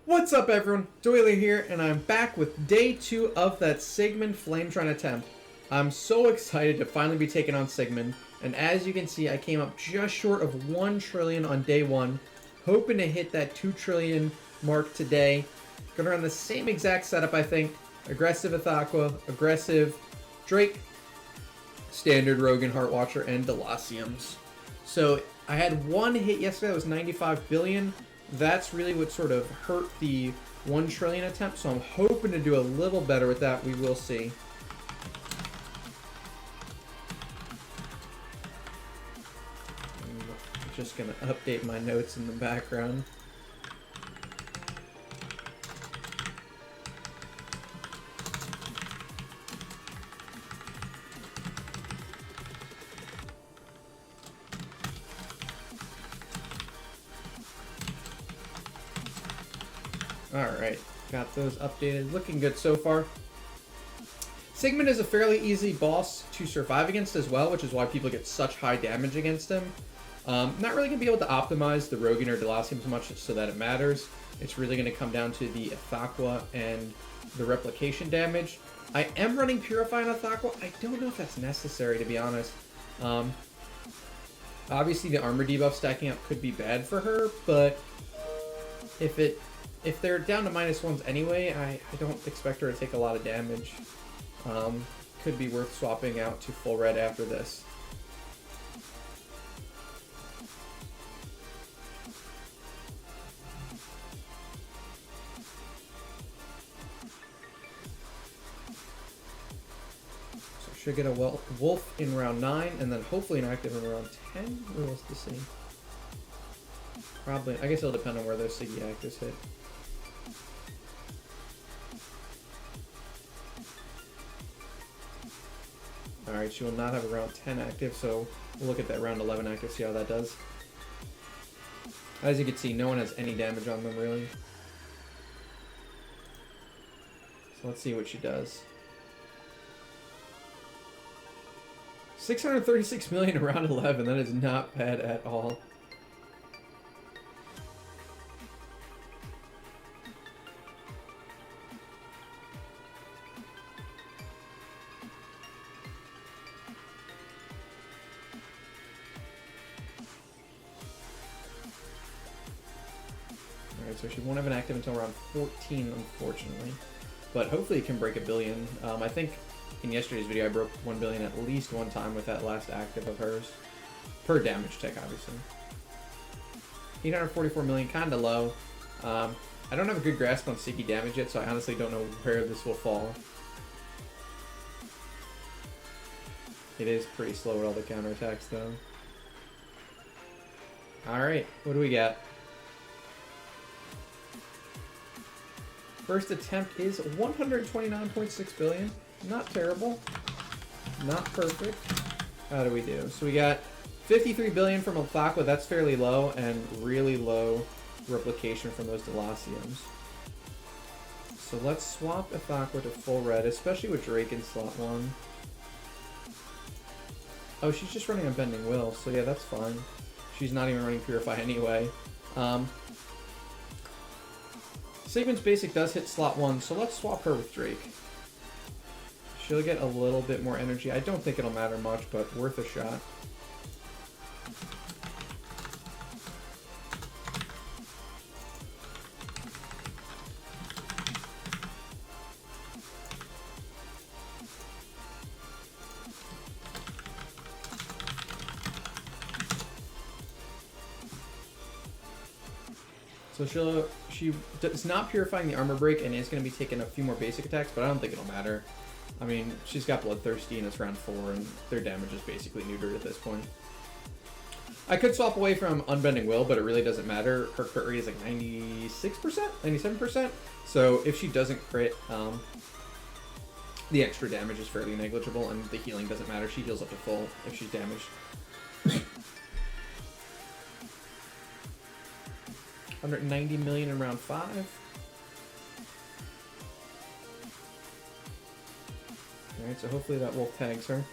What's up everyone, Doyler here, and I'm back with day 2 of that Sigmund Flame Shrine attempt. I'm so excited to finally be taking on Sigmund, and as you can see I came up just short of 1 trillion on day 1, hoping to hit that 2 trillion mark today. Gonna run the same exact setup I think, aggressive Ithaqua, aggressive Drake, standard Rogan Heartwatcher, and Delaciums. So I had 1 hit yesterday that was 95 billion. That's really what sort of hurt the 1 trillion attempt, so I'm hoping to do a little better with that. We will see. I'm just going to update my notes in the background. Alright, got those updated. Looking good so far. Sigmund is a fairly easy boss to survive against as well, which is why people get such high damage against him. Not really going to be able to optimize the Rogan or Delacium as much so that it matters. It's really going to come down to the Ithaqua and the replication damage. I am running Purify on Ithaqua. I don't know if that's necessary, to be honest. Obviously, the armor debuff stacking up could be bad for her, but if they're down to -1s anyway, I don't expect her to take a lot of damage. Could be worth swapping out to full red after this. So should get a wolf in round 9, and then hopefully an active in round 10. What else to see? Probably, I guess it'll depend on where those Siggy actives hit. Alright, she will not have a round 10 active, so we'll look at that round 11 active, see how that does. As you can see, no one has any damage on them, really. So let's see what she does. 636 million around 11, that is not bad at all. So she won't have an active until around 14, unfortunately. But hopefully it can break 1 billion. I think in yesterday's video I broke 1 billion at least one time with that last active of hers. Per damage tick, obviously. 844 million, kind of low. I don't have a good grasp on Siggy damage yet, so I honestly don't know where this will fall. It is pretty slow with all the counterattacks, though. Alright, what do we got? First attempt is 129.6 billion. Not terrible. Not perfect. How do we do? So we got 53 billion from Ithaqua. That's fairly low, and really low replication from those Delaciums. So let's swap Ithaqua to full red, especially with Drake in slot 1. Oh, she's just running Unbending Will, so yeah, that's fine. She's not even running Purify anyway. Sigmund's basic does hit slot 1, so let's swap her with Drake. She'll get a little bit more energy. I don't think it'll matter much, but worth a shot. So she is not purifying the armor break and is going to be taking a few more basic attacks, but I don't think it'll matter. I mean, she's got Bloodthirsty and it's round 4, and their damage is basically neutered at this point. I could swap away from Unbending Will, but it really doesn't matter. Her crit rate is like 96%? 97%? So if she doesn't crit, the extra damage is fairly negligible, and the healing doesn't matter. She heals up to full if she's damaged. 190 million in round 5. Alright, so hopefully that wolf tags her.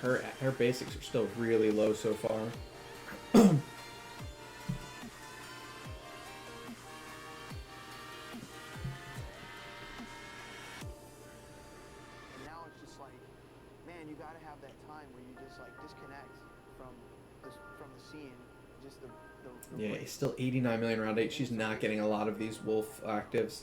Her basics are still really low so far. gotta have that time where you just like disconnect from the scene, just the Yeah, break. he's still 89 million round 8. She's not getting a lot of these wolf actives.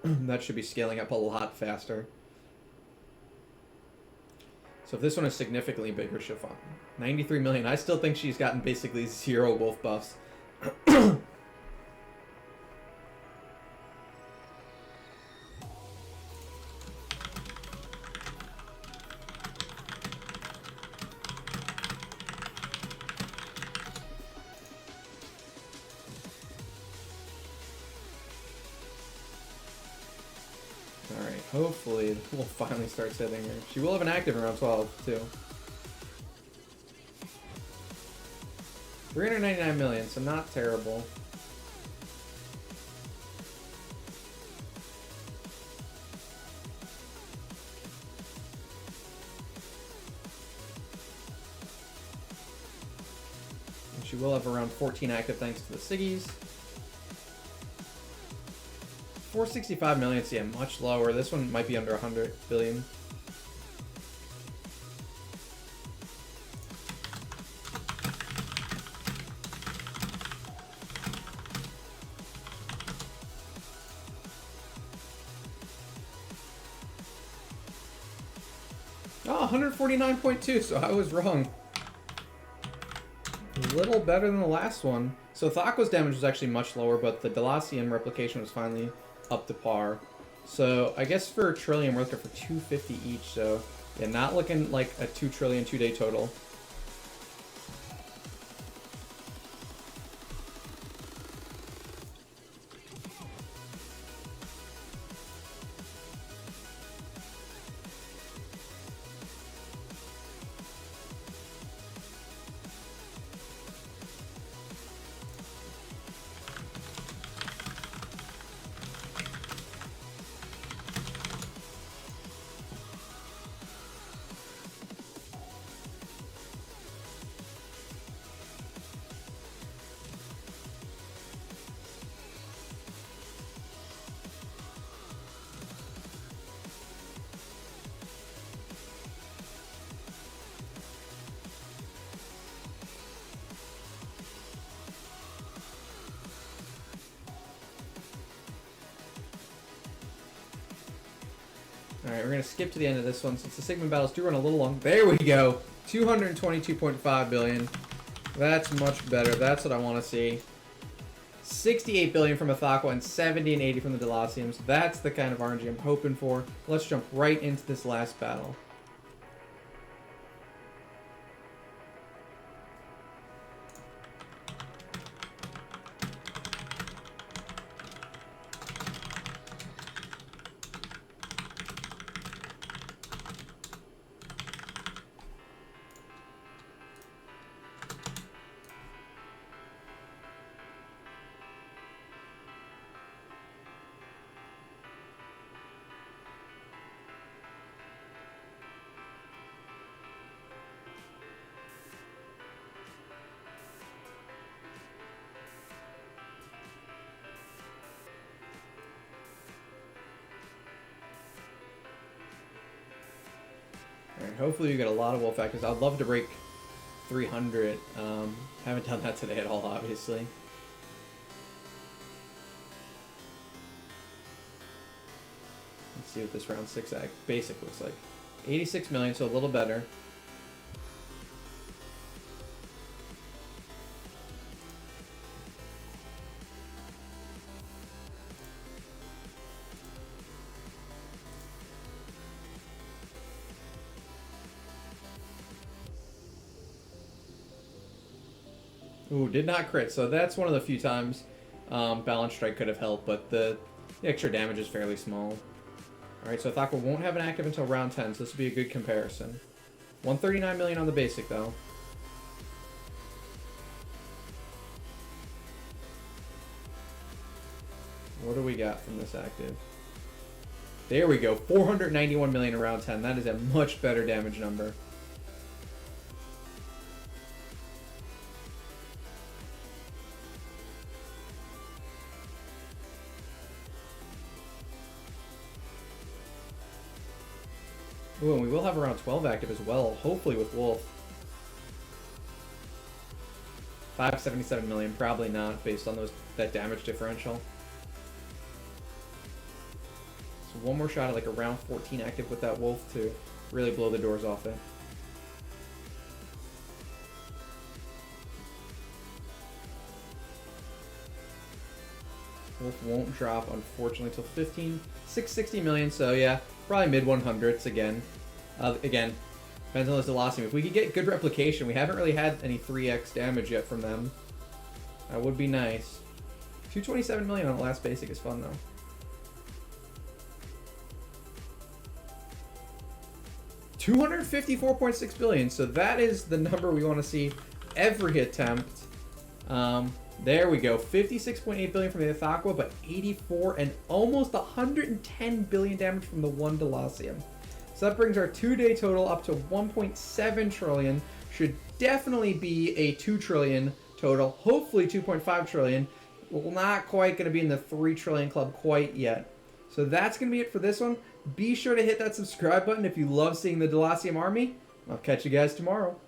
That should be scaling up a lot faster. So if this one is significantly bigger, she'll find 93 million. I still think she's gotten basically 0 wolf buffs. Alright, hopefully we'll finally start setting her. She will have an active around 12, too. 399 million, so not terrible. And she will have around 14 active thanks to the Siggies. 465 million, so yeah, much lower. This one might be under 100 billion. Oh, 149.2, so I was wrong. A little better than the last one. So Thakko's damage was actually much lower, but the Delacium replication was finally up to par. So I guess for Trillium, we're looking for 250 each, so yeah, not looking like a 2 trillion 2-day total. Alright, we're going to skip to the end of this one since the Sigmund battles do run a little long. There we go! 222.5 billion. That's much better. That's what I want to see. 68 billion from a Thakko and 70 and 80 from the Delaciums. That's the kind of RNG I'm hoping for. Let's jump right into this last battle. Alright, hopefully you get a lot of wolf actives. I'd love to break 300. Haven't done that today at all, obviously. Let's see what this round 6 act basic looks like. 86 million, so a little better. Ooh, did not crit, so that's one of the few times Balance Strike could have helped, but the extra damage is fairly small. Alright, so Thakko won't have an active until round 10, so this will be a good comparison. 139 million on the basic, though. What do we got from this active? There we go, 491 million in round 10. That is a much better damage number. Ooh, and we will have around 12 active as well, hopefully with Wolf. 577 million, probably not, based on that damage differential. So one more shot at like around 14 active with that Wolf to really blow the doors off it. Wolf won't drop, unfortunately, until 660 million, so yeah, probably mid-100s again. Again, depends on the Velocity. If we could get good replication, we haven't really had any 3x damage yet from them. That would be nice. 227 million on the last basic is fun, though. $254.6 billion, so that is the number we want to see every attempt. There we go, 56.8 billion from the Ithaqua, but 84 and almost 110 billion damage from the one Delacium. So that brings our 2-day total up to 1.7 trillion. Should definitely be a 2 trillion total, hopefully 2.5 trillion. We're not quite going to be in the 3 trillion club quite yet. So that's going to be it for this one. Be sure to hit that subscribe button if you love seeing the Delacium army. I'll catch you guys tomorrow.